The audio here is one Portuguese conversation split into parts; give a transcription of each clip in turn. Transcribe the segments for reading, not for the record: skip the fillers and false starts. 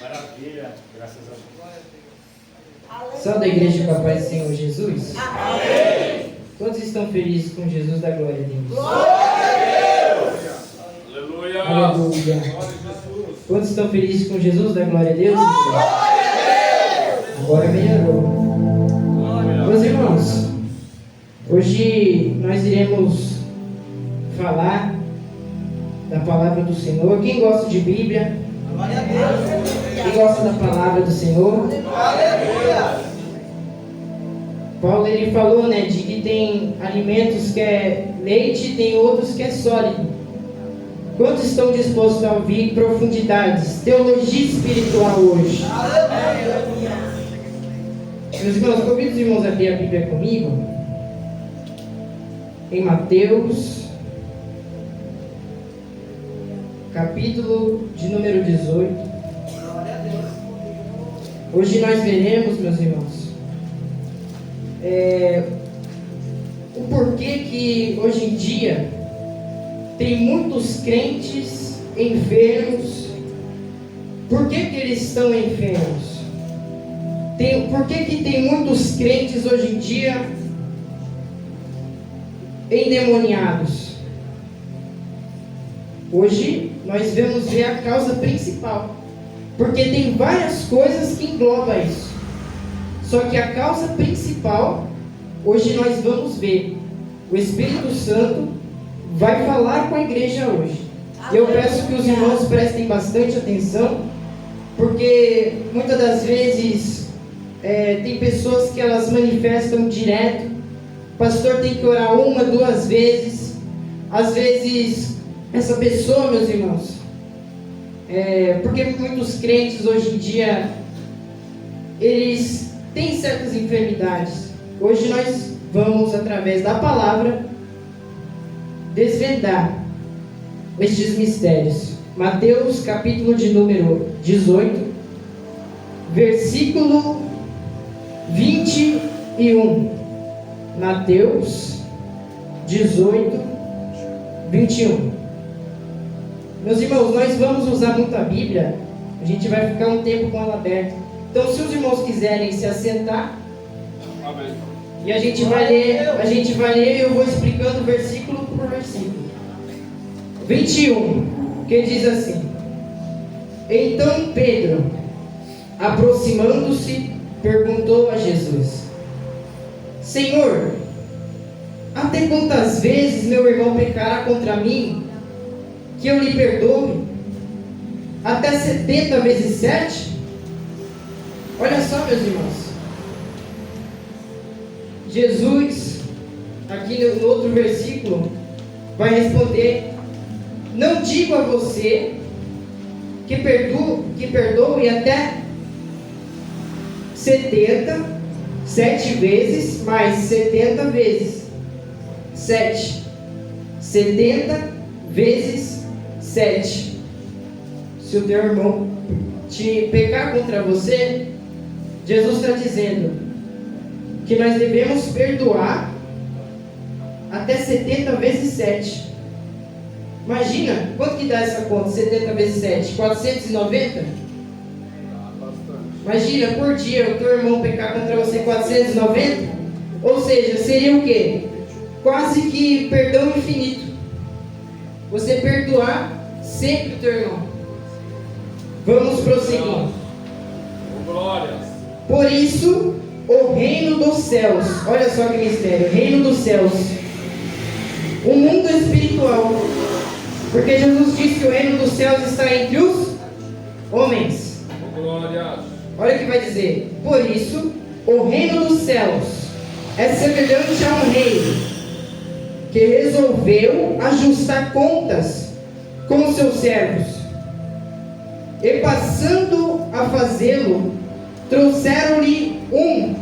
Maravilha, graças a Deus. São da igreja com a paz do Senhor Jesus? Amém. Todos estão felizes com Jesus da glória a Deus? Glória a Deus. Aleluia. Aleluia. Glória a Jesus. Todos estão felizes com Jesus da glória a Deus? Glória a Deus. Agora melhorou. Meus irmãos, hoje nós iremos falar da palavra do Senhor. Quem gosta de Bíblia? Glória a Deus. Quem gosta da palavra do Senhor? Aleluia. Paulo ele falou, né, de que tem alimentos que é leite e tem outros que é sólido. Quantos estão dispostos a ouvir profundidades, teologia espiritual hoje? Aleluia. Meus irmãos, convido os irmãos a abrir a Bíblia comigo em Mateus, capítulo de número 18. Glória a Deus. Hoje nós veremos, meus irmãos, o porquê que hoje em dia tem muitos crentes enfermos. Por que eles estão enfermos? Por que tem muitos crentes hoje em dia endemoniados? Hoje nós vamos ver a causa principal, porque tem várias coisas que englobam isso. Só que a causa principal, hoje nós vamos ver. O Espírito Santo vai falar com a igreja hoje. Eu peço que os irmãos prestem bastante atenção, porque muitas das vezes tem pessoas que elas manifestam direto. O pastor tem que orar 1, 2 vezes. Às vezes, essa pessoa, meus irmãos, porque muitos crentes hoje em dia, eles têm certas enfermidades. Hoje nós vamos, através da palavra, desvendar estes mistérios. Mateus, capítulo de número 18, versículo 21. Mateus 18, 21. Meus irmãos, nós vamos usar muito a Bíblia. A gente vai ficar um tempo com ela aberta. Então, se os irmãos quiserem se assentar, Amém. e a gente vai ler e eu vou explicando versículo por versículo. 21, que diz assim: Então Pedro, aproximando-se, perguntou a Jesus: Senhor, até quantas vezes meu irmão pecará contra mim, que eu lhe perdoe? Até 70 vezes 7? Olha só, meus irmãos. Jesus, aqui no outro versículo, vai responder: Não digo a você que perdoe até 7 vezes, mais 70 vezes 7. 70 vezes 7. Se o teu irmão te pecar contra você, Jesus está dizendo que nós devemos perdoar até 70 vezes 7. Imagina, quanto que dá essa conta? 70 vezes 7? 490? Imagina, por dia o teu irmão pecar contra você 490? Ou seja, seria o quê? Quase que perdão infinito. Você perdoar sempre o teu irmão. Vamos prosseguir. Glórias. Por isso, o reino dos céus, olha só que mistério, reino dos céus, o mundo espiritual, porque Jesus disse que o reino dos céus está entre os homens. Glórias. Olha o que vai dizer: por isso, o reino dos céus é semelhante a um rei que resolveu ajustar contas com os seus servos, e passando a fazê-lo, trouxeram-lhe um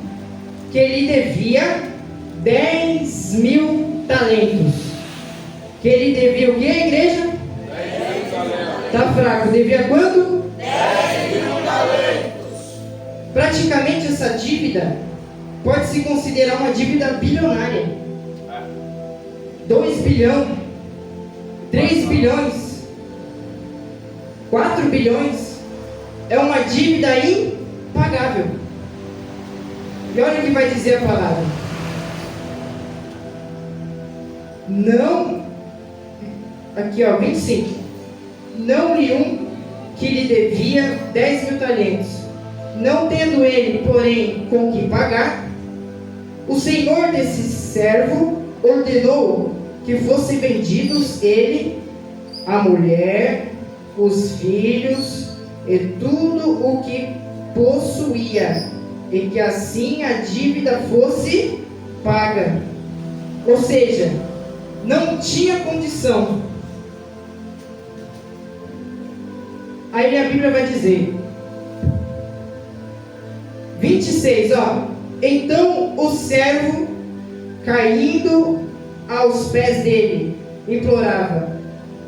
que lhe devia 10.000 talentos. Que ele devia o que, igreja? 10.000 talentos. Está fraco. Devia quanto? 10.000 talentos. Praticamente essa dívida pode-se considerar uma dívida bilionária. 2 bilhões, 3 bilhões, 4 bilhões. é uma dívida impagável. E olha o que vai dizer a palavra. Não, aqui ó, 25. Não lhe um que lhe devia 10.000 talentos. Não tendo ele, porém, com que pagar, o senhor desse servo ordenou que fossem vendidos ele, a mulher, os filhos e tudo o que possuía, e que assim a dívida fosse paga. Ou seja, não tinha condição. Aí a Bíblia vai dizer, 26, ó. Então o servo, caindo aos pés dele, implorava: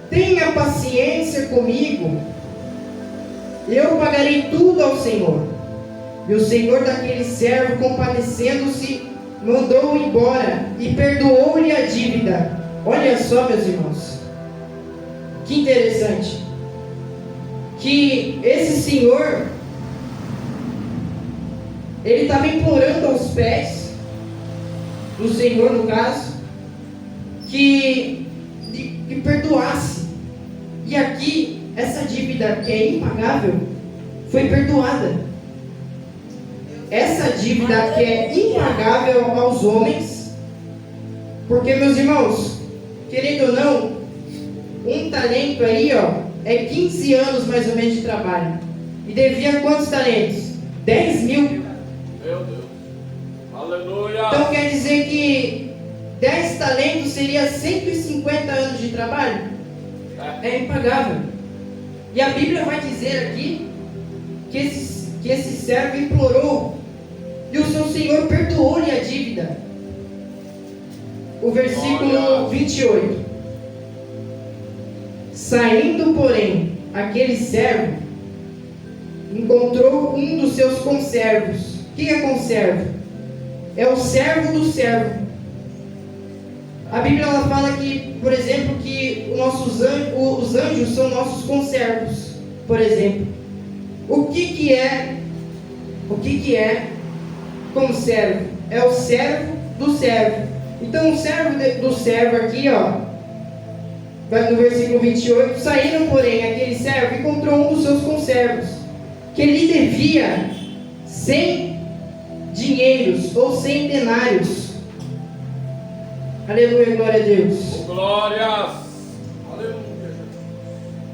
tenha paciência comigo, eu pagarei tudo ao Senhor. E o Senhor daquele servo, compadecendo-se, mandou-o embora e perdoou-lhe a dívida. Olha só, meus irmãos, que interessante, que esse senhor, ele estava implorando aos pés do Senhor, no caso, que perdoasse. E aqui, essa dívida que é impagável, foi perdoada. Essa dívida que é impagável aos homens, porque, meus irmãos, querendo ou não, um talento aí, ó, é 15 anos mais ou menos de trabalho. E devia quantos talentos? 10.000. Meu Deus. Aleluia. Então quer dizer que 10 talentos seria 150 anos de trabalho? É impagável. E a Bíblia vai dizer aqui que esse servo implorou e o seu Senhor perdoou-lhe a dívida. O versículo 28. Saindo, porém, aquele servo encontrou um dos seus conservos. O que é conservo? É o servo do servo. A Bíblia ela fala que, por exemplo, que os anjos são nossos conservos, por exemplo. O que é conservo? É o servo do servo. Então o servo do servo aqui, ó, vai no versículo 28, saindo, porém, aquele servo encontrou um dos seus conservos, que lhe devia 100 dinheiros ou 100 denários. Aleluia, glória a Deus. Glórias. Aleluia.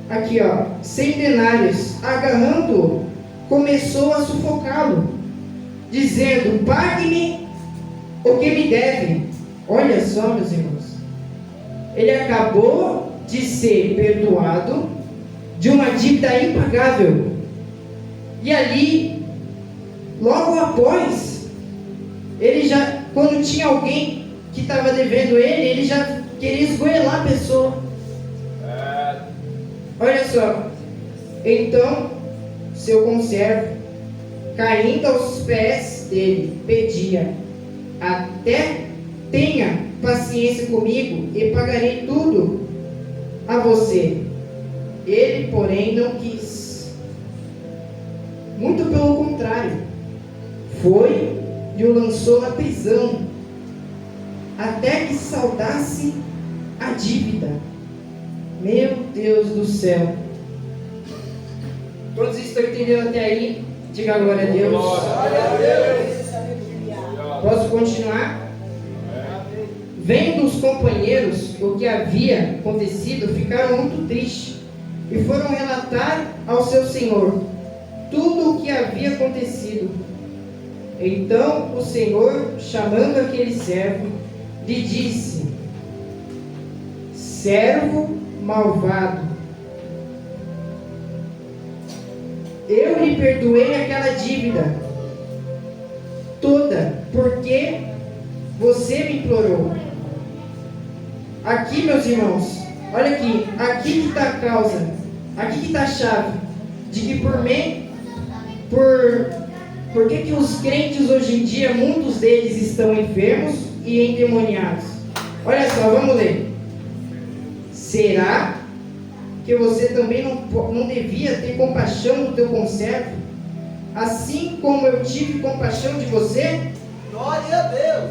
Aqui, ó, 100 denários. Agarrando-o, começou a sufocá-lo, dizendo: pague-me o que me deve. Olha só, meus irmãos, ele acabou de ser perdoado de uma dívida impagável. E ali, logo após, ele já, quando tinha alguém que estava devendo ele já queria esgoelar a pessoa. Olha só. Então, seu conservo, caindo aos pés dele, pedia: até tenha paciência comigo e pagarei tudo a você. Ele, porém, não quis. Muito pelo contrário, foi e o lançou na prisão, até que saldasse a dívida. Meu Deus do céu. Todos estão entendendo até aí? Diga glória a Deus. Glória a Deus. Posso continuar? Vendo os companheiros o que havia acontecido, ficaram muito tristes e foram relatar ao seu senhor tudo o que havia acontecido. Então o Senhor, chamando aquele servo, lhe disse: servo malvado, eu lhe perdoei aquela dívida toda, porque você me implorou. Aqui, meus irmãos, olha aqui, aqui que está a causa, aqui que está a chave de que por que os crentes hoje em dia, muitos deles estão enfermos e endemoniados. Olha só, vamos ler. Será que você também não devia ter compaixão do teu conservo, assim como eu tive compaixão de você? Glória a Deus.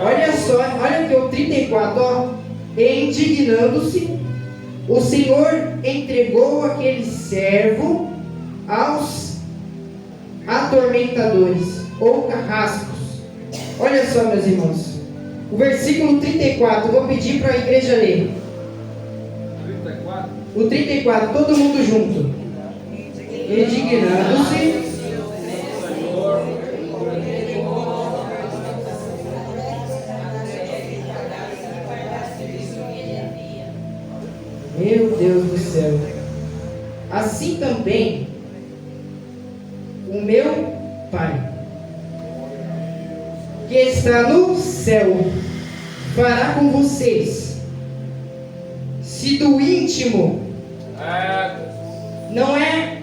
Olha só, olha aqui o 34, ó. E indignando-se, o Senhor entregou aquele servo aos atormentadores ou carrascos. Olha só, meus irmãos, o versículo 34, vou pedir para a igreja ler. 34. O 34, todo mundo junto. Indignando-se, meu Deus do céu, assim também o meu Pai, que está no céu, fará com vocês, se do íntimo, não é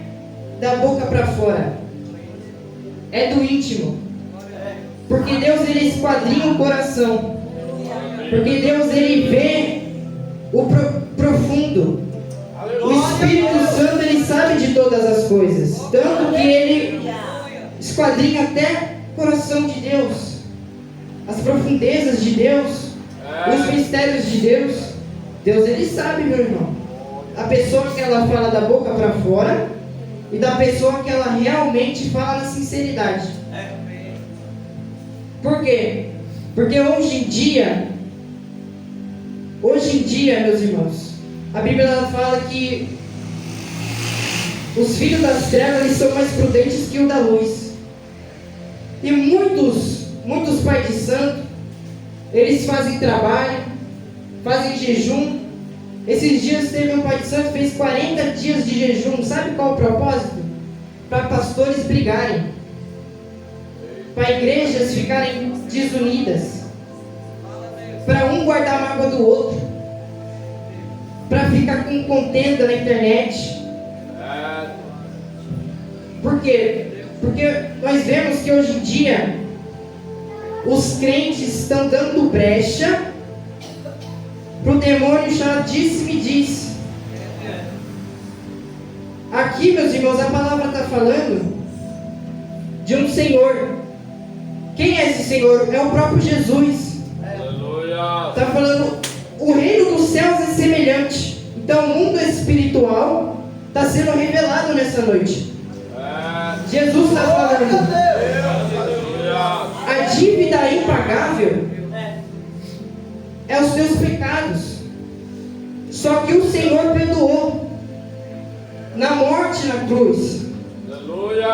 da boca para fora, é do íntimo, porque Deus ele esquadrinha o coração, porque Deus ele vê o profundo. O Espírito Santo ele sabe de todas as coisas, tanto que ele esquadrinha até o coração de Deus, as profundezas de Deus, os mistérios de Deus. Deus ele sabe, meu irmão, a pessoa que ela fala da boca para fora e da pessoa que ela realmente fala na sinceridade. Por quê? Porque hoje em dia, meus irmãos, a Bíblia ela fala que os filhos das trevas eles são mais prudentes que o da luz. E muitos pais de santo, eles fazem trabalho, fazem jejum. Esses dias teve um pai de santo que fez 40 dias de jejum. Sabe qual o propósito? Para pastores brigarem, para igrejas ficarem desunidas, para um guardar a mágoa do outro, para ficar com contenda na internet. Por quê? Porque nós vemos que hoje em dia os crentes estão dando brecha para o demônio chamado disse-me-disse. Aqui, meus irmãos, a palavra está falando de um Senhor. Quem é esse Senhor? É o próprio Jesus. Está falando, o reino dos céus é semelhante. Então o mundo espiritual está sendo revelado nessa noite. Jesus está falando, a dívida impagável é os teus pecados. Só que o Senhor perdoou na morte na cruz.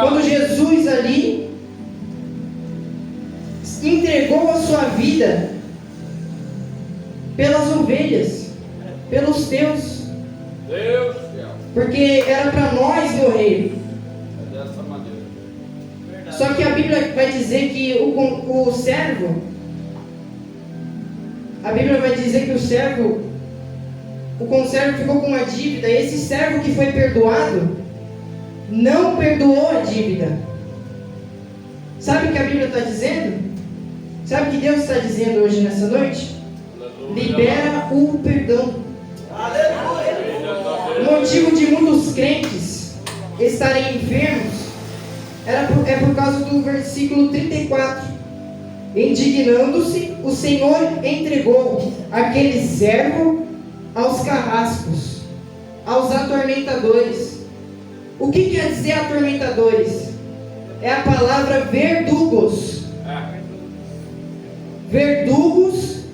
Quando Jesus ali entregou a sua vida pelas ovelhas, pelos teus. Porque era para nós morrer. Dessa maneira. Só que a Bíblia vai dizer que o servo, a Bíblia vai dizer que o conservo ficou com uma dívida, e esse servo que foi perdoado, não perdoou a dívida. Sabe o que a Bíblia está dizendo? Sabe o que Deus está dizendo hoje nessa noite? Libera o perdão. O motivo de muitos crentes estarem enfermos é por causa do versículo 34. Indignando-se, o Senhor entregou aquele servo aos carrascos, aos atormentadores. O que quer dizer atormentadores? É a palavra verdugos. Verdugos,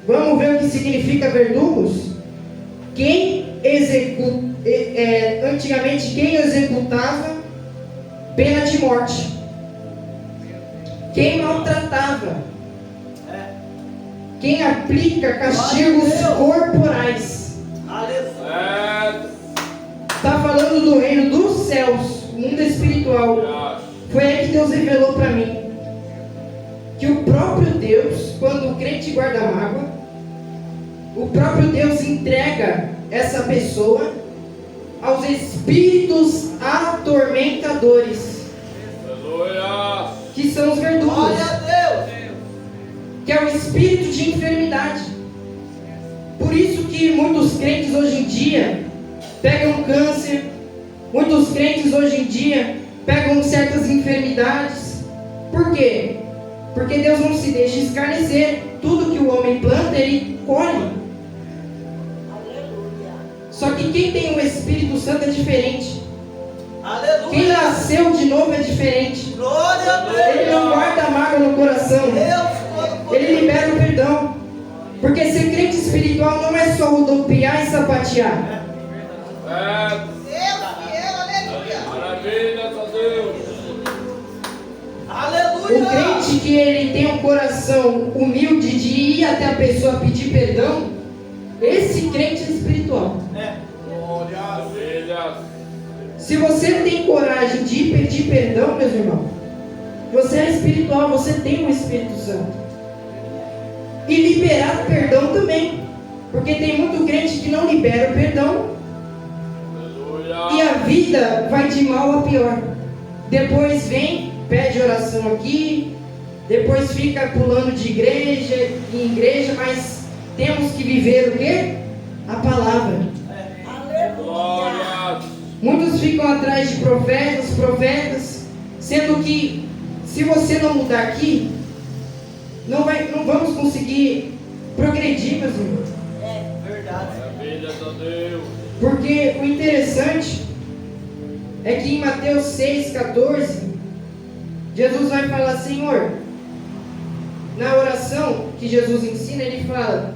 vamos ver o que significa verdugos? Antigamente quem executava pena de morte, quem maltratava, quem aplica castigos corporais. Está falando do reino dos céus, mundo espiritual. Foi aí que Deus revelou para mim que o próprio Deus, quando o crente guarda mágoa, o próprio Deus entrega essa pessoa aos espíritos atormentadores, que são os verdugos, que é o espírito de enfermidade. Por isso que muitos crentes hoje em dia pegam câncer. Muitos crentes hoje em dia pegam certas enfermidades. Por quê? Porque Deus não se deixa escarnecer. Tudo que o homem planta, ele colhe. Só que quem tem o Espírito Santo é diferente. Aleluia. Quem nasceu de novo é diferente. Glória a Deus. Ele não guarda mágoa no coração. Ele libera o perdão. Porque ser crente espiritual não é só rodopiar e sapatear. Deus fiel, aleluia. Maravilha, a Deus. Aleluia. O crente que ele tem um coração humilde de ir até a pessoa pedir perdão, esse crente é espiritual. Glória a Deus. Se você tem coragem de ir pedir perdão, meus irmãos, você é espiritual, você tem o Espírito Santo. E liberar perdão também. Porque tem muito crente que não libera o perdão. Aleluia. E a vida vai de mal a pior. Depois vem, pede oração aqui, depois fica pulando de igreja em igreja, mas temos que viver o quê? A palavra. Glória. Muitos ficam atrás de profetas, sendo que se você não mudar aqui, não vamos conseguir progredir, meus irmãos. Verdade. Maravilha, a Deus. Porque o interessante é que em Mateus 6,14, Jesus vai falar: Senhor, na oração que Jesus ensina, ele fala: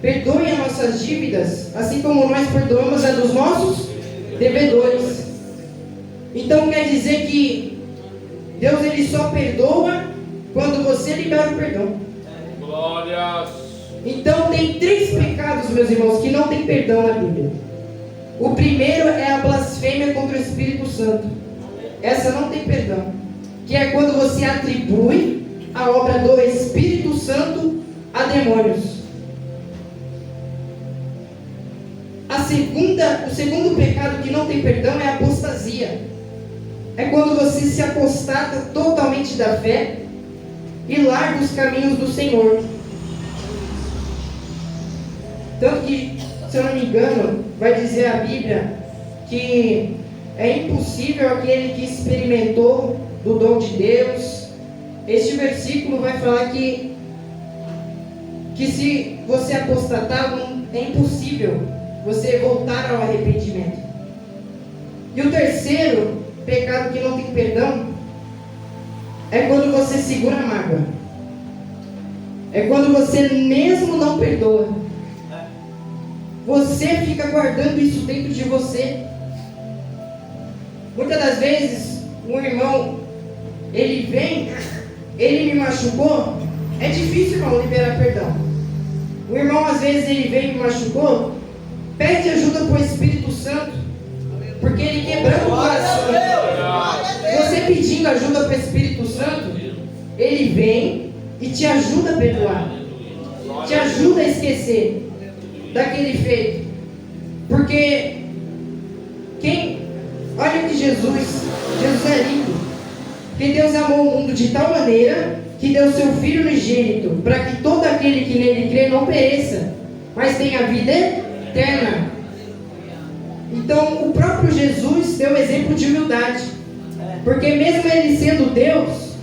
perdoe as nossas dívidas, assim como nós perdoamos a dos nossos devedores. Então quer dizer que Deus ele só perdoa quando você libera o perdão. Glória. Então tem 3 pecados, meus irmãos, que não tem perdão na Bíblia. O primeiro é a blasfêmia contra o Espírito Santo. Essa não tem perdão. Que é quando você atribui a obra do Espírito Santo a demônios. O segundo pecado que não tem perdão é a apostasia. É quando você se apostata totalmente da fé e larga os caminhos do Senhor. Tanto que, se eu não me engano, vai dizer a Bíblia que é impossível aquele que experimentou do dom de Deus. Este versículo vai falar que se você apostatar, é impossível você voltar ao arrependimento. E o terceiro pecado que não tem perdão é quando você segura a mágoa. É quando você mesmo não perdoa. Você fica guardando isso dentro de você. Muitas das vezes, um irmão, ele vem, ele me machucou. É difícil, irmão, liberar perdão. O irmão, às vezes, ele vem e me machucou. Pede ajuda para o Espírito Santo, porque ele quebrando o coração. Você pedindo ajuda para o Espírito Santo, ele vem e te ajuda a perdoar, te ajuda a esquecer daquele feito. Porque olha que Jesus é lindo. Que Deus amou o mundo de tal maneira que deu seu Filho unigênito, para que todo aquele que nele crê não pereça, mas tenha vida eterna. Então o próprio Jesus deu exemplo de humildade, porque mesmo ele sendo Deus,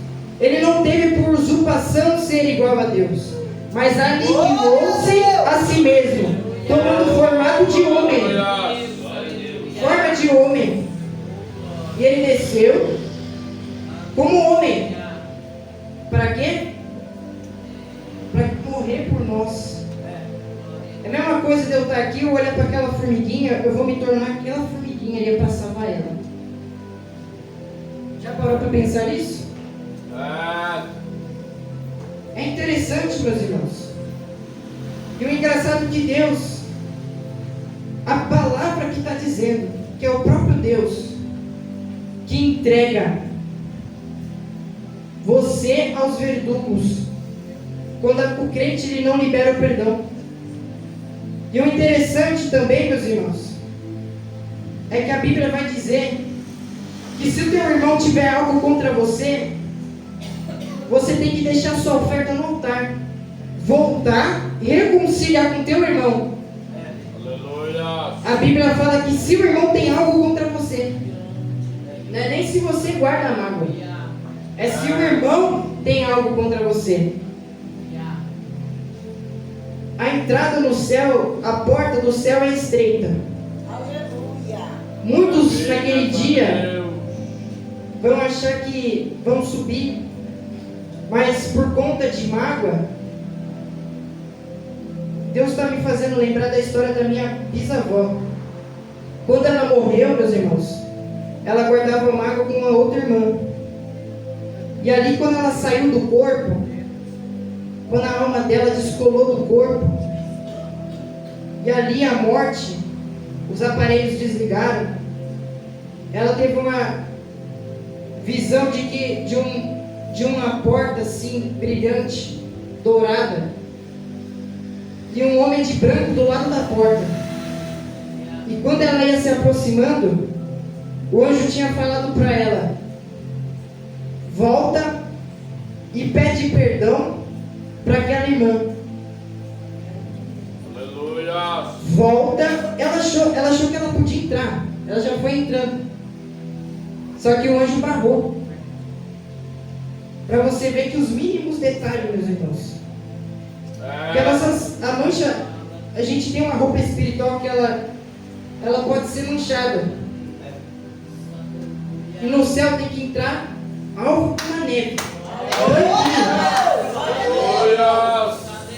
ele não teve por usurpação ser igual a Deus, mas aniquilou-se a si mesmo, tomando formato de homem, forma de homem, e ele desceu como homem. Para quê? Para morrer por nós. É a mesma coisa de eu estar aqui, eu olhar para aquela formiguinha, eu vou me tornar aquela formiguinha ali para salvar ela. Já parou para pensar nisso? É interessante, meus irmãos. E o engraçado de Deus, a palavra que está dizendo, que é o próprio Deus, que entrega você aos verdugos, quando o crente ele não libera o perdão. E o interessante também, meus irmãos, é que a Bíblia vai dizer que se o teu irmão tiver algo contra você, você tem que deixar sua oferta no altar, voltar e reconciliar com teu irmão. Aleluia. A Bíblia fala que se o irmão tem algo contra você, não é nem se você guarda a mágoa, é se o irmão tem algo contra você. A entrada no céu, a porta do céu é estreita. Muitos naquele dia vão achar que vão subir, mas por conta de mágoa, Deus está me fazendo lembrar da história da minha bisavó. Quando ela morreu, meus irmãos, ela guardava mágoa com uma outra irmã. E ali, quando ela saiu do corpo, quando a alma dela descolou do corpo, e ali a morte, os aparelhos desligaram, ela teve uma visão de uma porta assim, brilhante, dourada, e um homem de branco do lado da porta. E quando ela ia se aproximando, o anjo tinha falado para ela: volta e pede perdão para aquela irmã. Aleluia. Volta. Ela achou que ela podia entrar. Ela já foi entrando. Só que o anjo barrou. Para você ver que os mínimos detalhes, meus irmãos. Que a mancha, a gente tem uma roupa espiritual que ela pode ser manchada. E no céu tem que entrar algo na neve.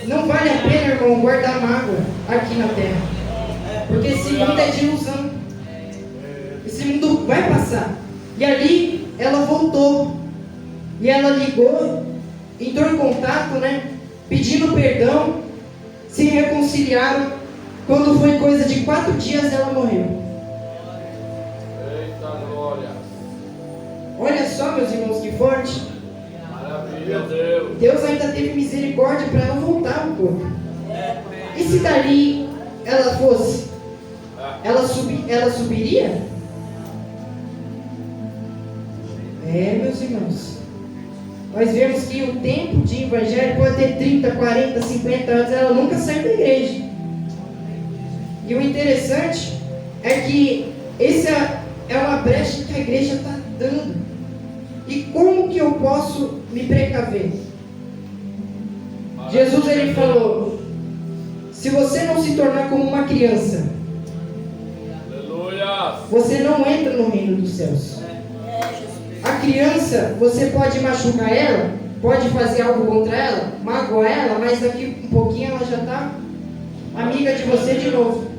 Não vale a pena, irmão, guardar mágoa aqui na terra. Porque esse mundo é de ilusão. Esse mundo vai passar. E ali ela voltou. E ela ligou, entrou em contato, né? Pedindo perdão. Se reconciliaram. Quando foi coisa de 4 dias, ela morreu. Eita glória. Olha só, meus irmãos, que forte. Maravilha, Deus. Deus ainda teve misericórdia para ela voltar ao corpo. E se dali ela fosse? Ela subiria? Meus irmãos. Nós vemos que o tempo de evangelho pode ter 30, 40, 50 anos. Ela nunca saiu da igreja. E o interessante é que essa é uma brecha que a igreja está dando. E como que eu posso me precaver? Jesus ele falou: se você não se tornar como uma criança, Aleluia. você não entra no reino dos céus. A criança, você pode machucar ela, pode fazer algo contra ela, magoar ela, mas daqui um pouquinho ela já está amiga de você de novo.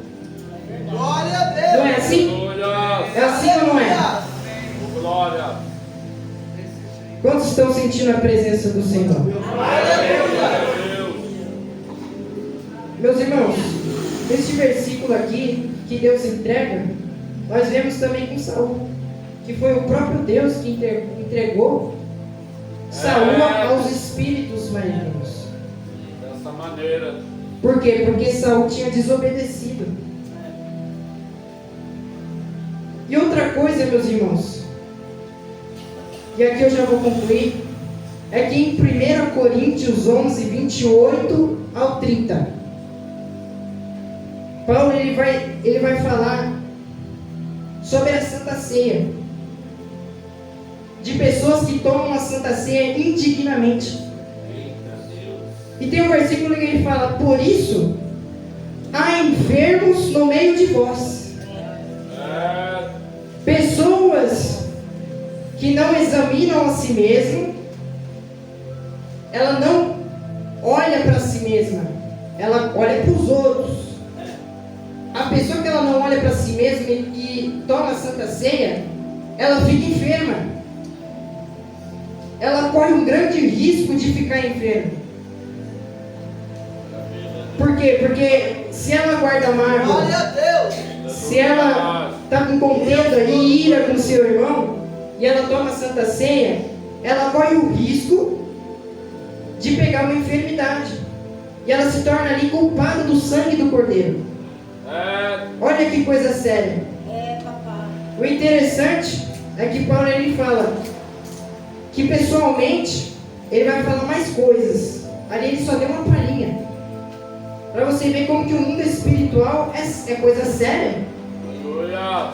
Glória a Deus. Não é assim? Aleluia. É assim ou não é? Glória. Quantos estão sentindo a presença do Senhor? Deus. Meus irmãos, neste versículo aqui que Deus entrega, nós vemos também com Saul, que foi o próprio Deus que entregou Saul aos espíritos malignos. Dessa maneira. Por quê? Porque Saul tinha desobedecido. E outra coisa, meus irmãos, e aqui eu já vou concluir, é que em 1 Coríntios 11, 28 ao 30, Paulo ele vai falar sobre a Santa Ceia, de pessoas que tomam a Santa Ceia indignamente. E tem um versículo que ele fala: por isso há enfermos no meio de vós, pessoas que não examinam a si mesmo, ela não olha para si mesma, ela olha para os outros. A pessoa que ela não olha para si mesma e toma a Santa Ceia, ela fica enferma. Ela corre um grande risco de ficar enferma. Por quê? Porque se ela guarda mágoa, Glória a Deus. se ela está com contenda e ira com seu irmão, e ela toma a Santa Ceia, ela corre o risco de pegar uma enfermidade. E ela se torna ali culpada do sangue do Cordeiro. Olha que coisa séria. O interessante é que Paulo ele fala que pessoalmente ele vai falar mais coisas. Ali ele só deu uma palhinha. Para você ver como que o mundo espiritual é coisa séria. Aleluia.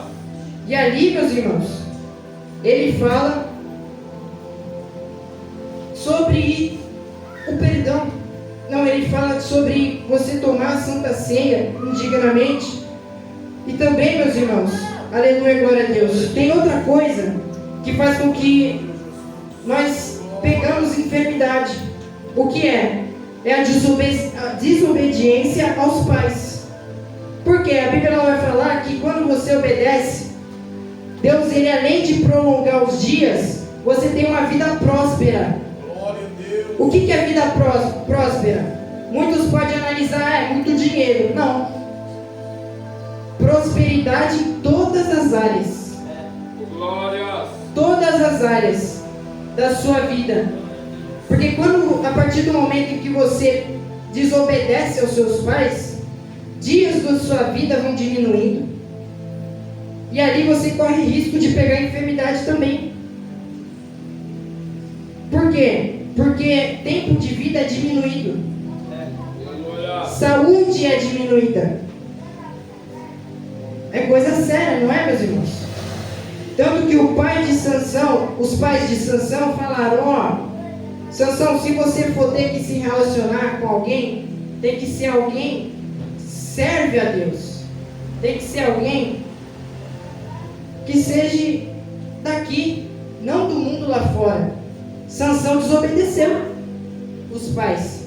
E ali, meus irmãos, ele fala sobre o perdão. Não, ele fala sobre você tomar a Santa Ceia indignamente. E também, meus irmãos, aleluia, glória a Deus, tem outra coisa que faz com que nós pegamos enfermidade. O que é? É a desobediência aos pais. Porque a Bíblia ela vai falar que quando você obedece, Deus, ele além de prolongar os dias, você tem uma vida próspera. Glória a Deus. O que é vida próspera? Muitos podem analisar, é muito dinheiro. Não. Prosperidade em todas as áreas. Glória. Todas as áreas da sua vida. Porque a partir do momento em que você desobedece aos seus pais, dias da sua vida vão diminuindo. E ali você corre risco de pegar enfermidade também. Por quê? Porque tempo de vida é diminuído. Aleluia. Saúde é diminuída. É coisa séria, não é, meus irmãos? Tanto que os pais de Sansão falaram, ó, Sansão, se você for ter que se relacionar com alguém, tem que ser alguém que serve a Deus. Tem que ser alguém que seja daqui, não do mundo lá fora. Sansão desobedeceu os pais.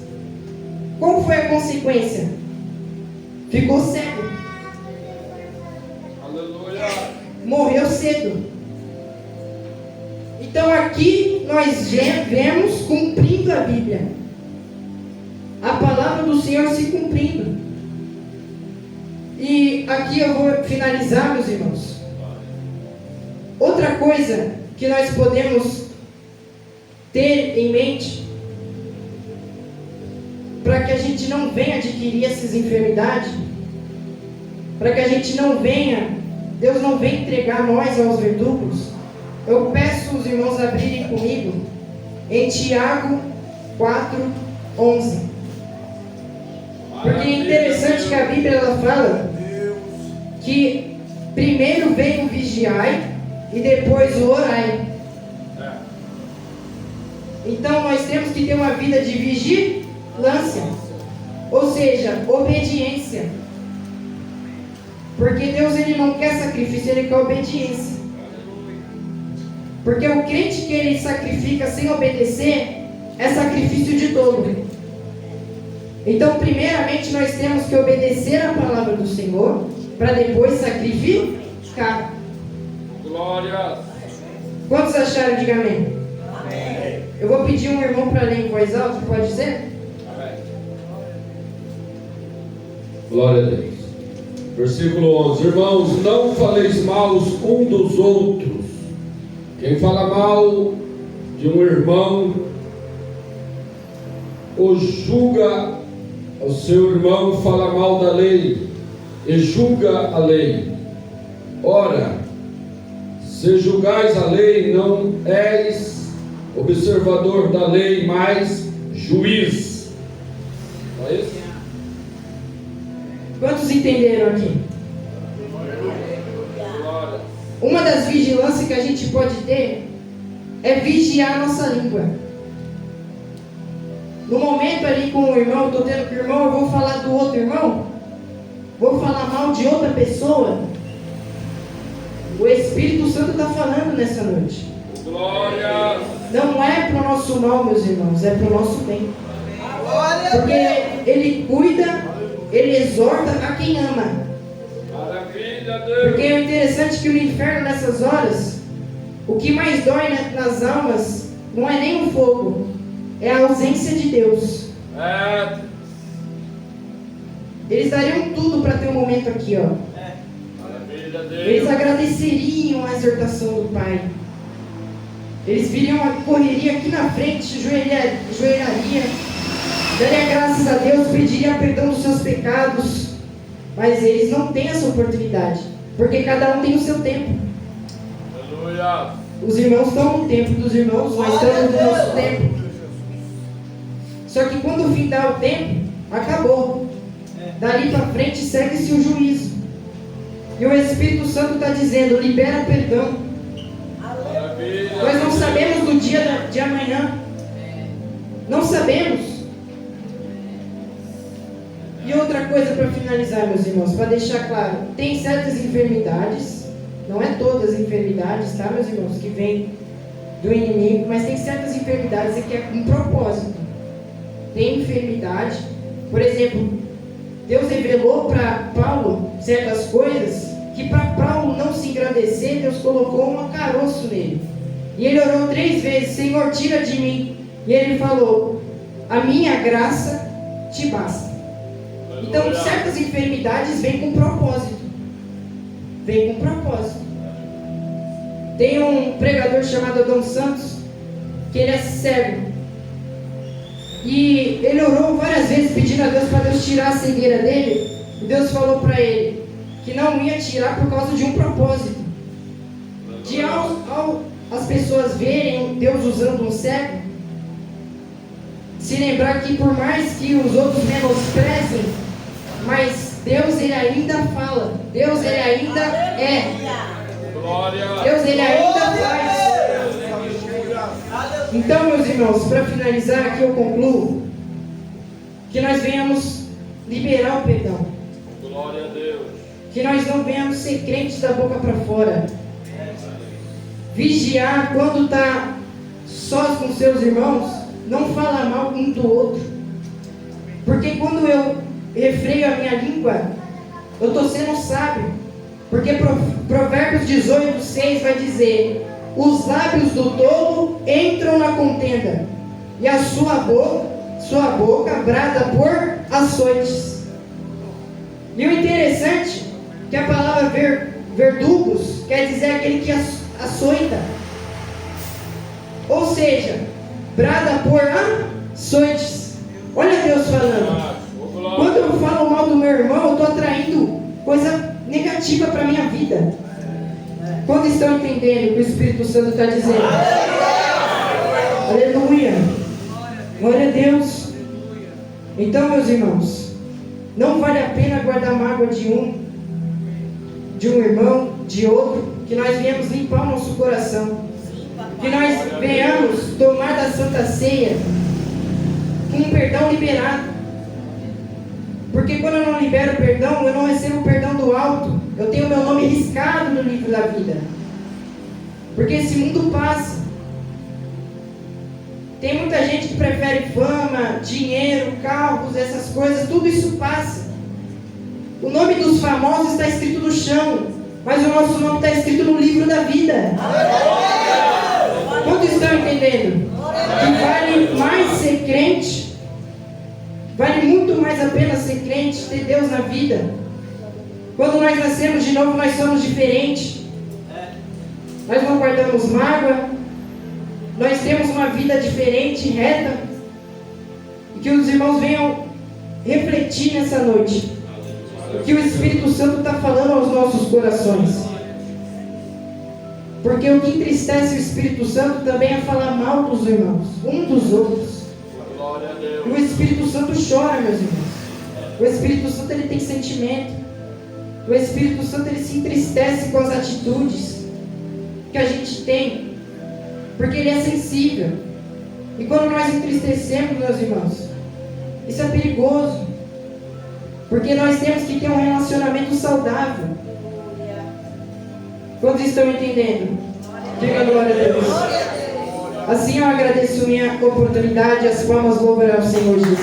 Qual foi a consequência? Ficou cego. Aleluia. Morreu cedo. Então aqui nós vemos cumprindo a Bíblia. A palavra do Senhor se cumprindo. E aqui eu vou finalizar, meus irmãos. Outra coisa que nós podemos ter em mente, para que a gente não venha adquirir essas enfermidades, para que a gente não venha, Deus não venha entregar nós aos verdugos, eu peço os irmãos abrirem comigo em Tiago 4:11. Porque é interessante que a Bíblia ela fala que primeiro vem o vigiai e depois o orai. Então nós temos que ter uma vida de vigilância, ou seja, obediência. Porque Deus ele não quer sacrifício, ele quer obediência. Porque o crente que ele sacrifica sem obedecer é sacrifício de tolo. Então primeiramente nós temos que obedecer a palavra do Senhor para depois sacrificar. Glória. Quantos acharam? Diga amém. Amém. Eu vou pedir um irmão para ler em voz alta, pode ser? Amém. Glória a Deus. Versículo 11. Irmãos, não faleis mal um dos outros. Quem fala mal de um irmão, ou julga o seu irmão, fala mal da lei, e julga a lei. Ora, se julgais a lei, não és observador da lei, mas juiz. Não é isso? Quantos entenderam aqui? Glória. Uma das vigilâncias que a gente pode ter é vigiar a nossa língua. No momento ali com o irmão, estou tendo com o irmão, eu vou falar do outro irmão, vou falar mal de outra pessoa. O Espírito Santo está falando nessa noite. Glória. Não é para o nosso mal, meus irmãos, é para o nosso bem. Glória a Porque Deus. Ele cuida, Ele exorta a quem ama. Maravilha, Deus. Porque é interessante que o inferno nessas horas, o que mais dói nas almas, não é nem o fogo, é a ausência de Deus. É. Eles dariam tudo para ter um momento aqui, ó. Maravilha, Eles Deus. agradeceriam a exortação do Pai. Eles viriam a correria aqui na frente, joelharia, daria graças a Deus, pediria perdão dos seus pecados. Mas eles não têm essa oportunidade, porque cada um tem o seu tempo. Aleluia. Os irmãos estão no tempo dos irmãos, nós estamos no nosso tempo. Só que quando findar o tempo, acabou. dali para frente segue-se o juízo. E o Espírito Santo está dizendo: libera perdão. Maravilha. Nós não sabemos do dia de amanhã. Não sabemos. E outra coisa para finalizar, meus irmãos, para deixar claro: tem certas enfermidades, não é todas as enfermidades, tá, meus irmãos, que vêm do inimigo, mas tem certas enfermidades que é com propósito. Tem enfermidade, por exemplo, Deus revelou para Paulo certas coisas que, para Paulo não se engrandecer, Deus colocou um caroço nele. E ele orou 3 vezes: Senhor, tira de mim. E ele falou: a minha graça te basta. Então, certas enfermidades vêm com propósito. Vêm com propósito. Tem um pregador chamado Adão Santos, que ele é cego. E ele orou várias vezes pedindo a Deus para Deus tirar a cegueira dele. E Deus falou para ele que não ia tirar por causa de um propósito. De ao as pessoas verem Deus usando um cego, se lembrar que por mais que os outros menosprezem, mas Deus ele ainda fala, Deus ele ainda é, Glória. Deus ele ainda faz. Então, meus irmãos, para finalizar aqui eu concluo que nós venhamos liberar o perdão, Glória a Deus. que nós não venhamos ser crentes da boca para fora, vigiar quando está sós com seus irmãos, não falar mal um do outro, porque quando eu refreio a minha língua, eu estou sendo sábio, porque Provérbios 18:6 vai dizer: os lábios do tolo entram na contenda, e a sua boca brada por açoites. E o interessante é que a palavra verdugos quer dizer aquele que açoita, ou seja, brada por açoites. Olha Deus falando. Quando eu falo mal do meu irmão, eu estou atraindo coisa negativa para a minha vida. Quando estão entendendo o que o Espírito Santo está dizendo? Aleluia. Glória a Deus. Então, meus irmãos, não vale a pena guardar mágoa de um irmão, de outro, que nós venhamos limpar o nosso coração, que nós venhamos tomar da Santa Ceia com um perdão liberado. Porque quando eu não libero perdão, eu não recebo o perdão do alto. Eu tenho meu nome riscado no livro da vida. Porque esse mundo passa. Tem muita gente que prefere fama, dinheiro, carros, essas coisas. Tudo isso passa. O nome dos famosos está escrito no chão, mas o nosso nome está escrito no livro da vida. Quantos estão entendendo? Que vale mais ser crente. Vale muito mais a pena ser crente, ter Deus na vida. Quando nós nascemos de novo, nós somos diferentes. Nós não guardamos mágoa. Nós temos uma vida diferente, reta. E que os irmãos venham refletir nessa noite o que o Espírito Santo está falando aos nossos corações. Porque o que entristece o Espírito Santo também é falar mal dos irmãos, um dos outros. E o Espírito Santo chora, meus irmãos. O Espírito Santo ele tem sentimento. O Espírito Santo ele se entristece com as atitudes que a gente tem, porque ele é sensível. E quando nós entristecemos, meus irmãos, isso é perigoso, porque nós temos que ter um relacionamento saudável. Quantos estão entendendo? Diga glória a Deus. Assim eu agradeço minha oportunidade. As palmas louvam ao Senhor Jesus.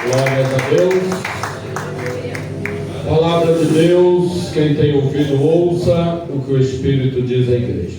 Glórias a Deus. Palavra de Deus, quem tem ouvido ouça o que o Espírito diz à igreja.